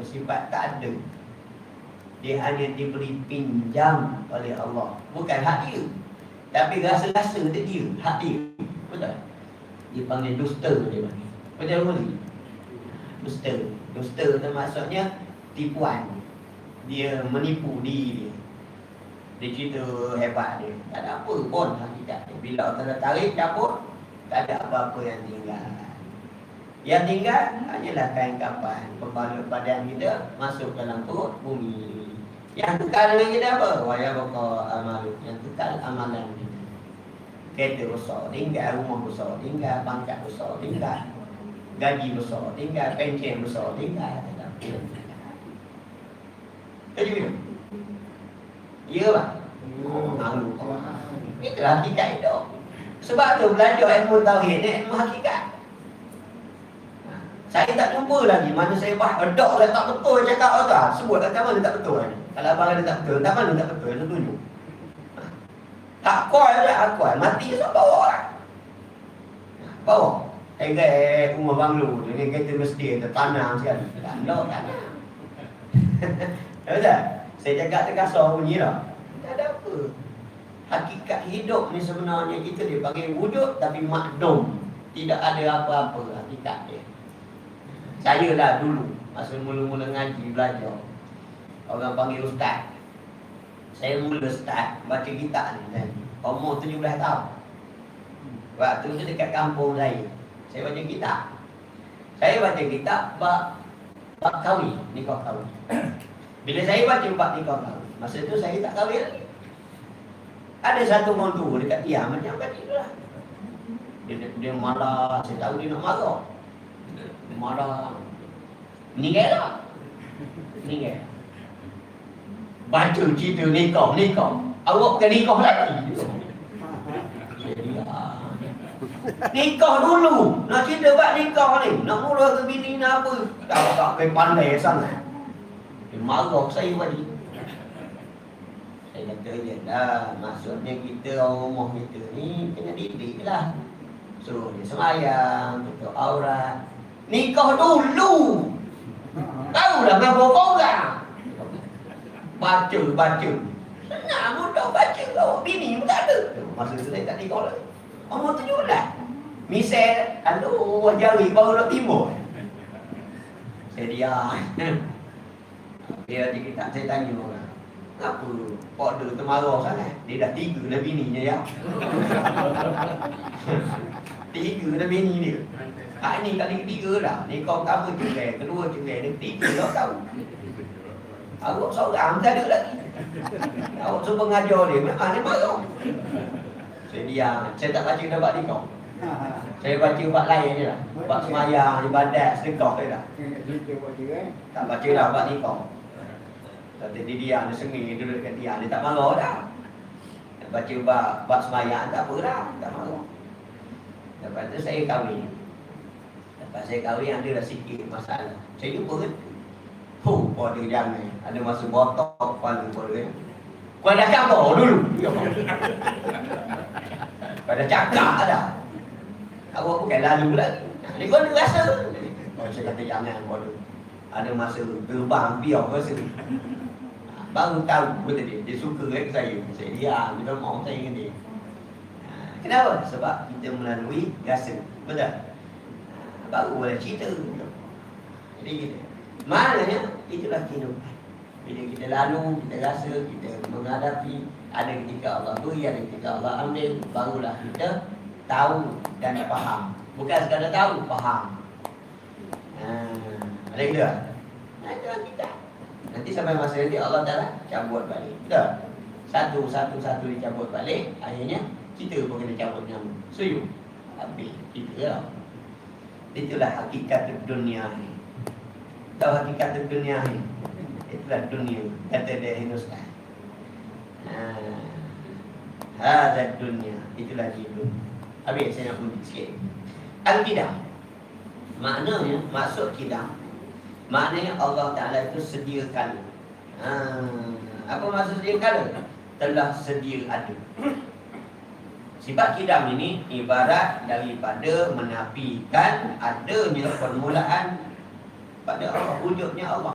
bersifat tak ada. Dia hanya diberi pinjam oleh Allah. Bukan hak dia, tapi rasa-rasa dia, hak dia. Betul? Dia panggil dusta dia panggil. Betul ke? Dusta. Dusta tu maksudnya tipuan. Dia menipu diri dia. Dia cerita hebat dia. Tak ada apa pun hakikat dia. Bila Allah tarik cabut, tak ada apa-apa yang tinggal. Yang tinggal hanyalah kain kapan, pembalut badan kita masuk dalam perut bumi. Yang kekal dengan kita apa? Waya baqa amalu. Yang kekal amalan kita. Kereta besar tinggal, rumah besar tinggal, pangkat besar tinggal, gaji besar tinggal, pencen besar tinggal. Tak ada. Jadi ya lah. Malu. Itulah hakikat hidup. Sebab tu belajar ilmu tauhid ni ilmu hakikat. Saya tak jumpa lagi mana saya adok dah tak betul cakap apa. Sebut kat mana tak betul ni. Kalau abang ada tak betul, tak mana tak betul, saya tunjuk. Tak kuat je, kuat. Mati esok bawa lah. Bawa. Rumah banglo dengan kereta mesti tertanam sekali. Tanam. Betul? Saya cakap terkasar bunyi lah. Tak ada apa. Hakikat hidup ni sebenarnya kita dipanggil wujud tapi makdum. Tidak ada apa-apa hakikat dia. Saya lah dulu masa mula-mula ngaji belajar, orang panggil ustaz. Saya mula start baca kitab ni kan. Umur 17 tahun. Waktu tu dekat kampung saya baca kitab. Saya baca kitab bab kahwin, nikah kahwin. Bila saya baca bab nikah kahwin, masa tu saya tak kahwin lagi. Ada satu orang tu dekat dia macam tadi tu lah. Dia marah, saya tahu dia nak marah. Dia marah. Meninggal lah. Meninggal. Baca cerita nikah. Awak bukan nikah lagi. Nikah dulu. Nak cerita buat nikah ni. Nak mula ke bini nak apa. Tak pandai sangat. Dia marah saya tadi. Saya kata je dah. Maksudnya kita orang rumah kita ni kena didik lah. Suruh dia semayang, tutup aurat. Nikah dulu. Tahulah berapa orang. Baca. Senang mudah baca. Awak bini pun tak ada. Masa tu saya tak nikah lagi. Umur 17. Misal, aduh, jari baru nak timbul. Saya diam. Dia kita saya tanya orang. Kenapa order termarah sangat? Dia dah 3 dah bininya ya. 3 dah bini dia. Ni kali ketiga dah. Ni kau pertama cerai, kedua cerai, dia ketiga dah tahu. Awak seorang tak ada lagi. Awak cuba mengajar dia, memang dia marah. Saya diam. Saya tak baca dah bab nikah. Saya baca bab lain je lah. Bab semayang, ibadat, sedekah je dah. Tak baca dah bab nikah. Kata dia diam, dia sengih, dia duduk dekat dia. Dia tak marah dah. Baca bab semayang, tak apa dah. Tak marah. Lepas tu saya kahwin. Lepas saya kahwin ada dah sikit masalah. Saya jumpa kan. Pada jangan. Ada masa botok kepala pada. Kau dah khabar dulu. Pada cakap dah. Awak bukan lalu lagi. Ni kau ada rasa. Saya kata jangan pada. Ada masa gerbang biar rasa. Baru tahu betul dia. Dia suka dengan saya. Saya diam. Dia mau saya dengan dia. Kenapa? Sebab kita melalui rasa. Betul? Baru boleh cerita. Jadi kita. Maknanya itulah kehidupan. Bila kita lalu, kita rasa, kita menghadapi. Ada ketika Allah beri, ada ketika Allah ambil. Barulah kita tahu dan faham. Bukan sekadar tahu, faham. Ada kita? Itulah kita. Nanti sampai masa nanti Allah Ta'ala cabut balik. Betul? Satu-satu dicabut balik. Akhirnya kita pun kena cabut nyamuk. Suyuk. Habis. Itulah. Itulah hakikat dunia ni. Tahu hakikat dunia ni? Itulah dunia. Kata dia Hindustan. Hadad dunia. Itulah hidup. Habis saya nak undi sikit. Al-Qidam. Maknanya, maksud Qidam. Maknanya Allah Ta'ala itu sedia kala. Apa maksud sedia kala? Telah sedia ada. Sifat Qidam ini ibarat daripada menafikan adanya permulaan pada Allah, wujudnya Allah.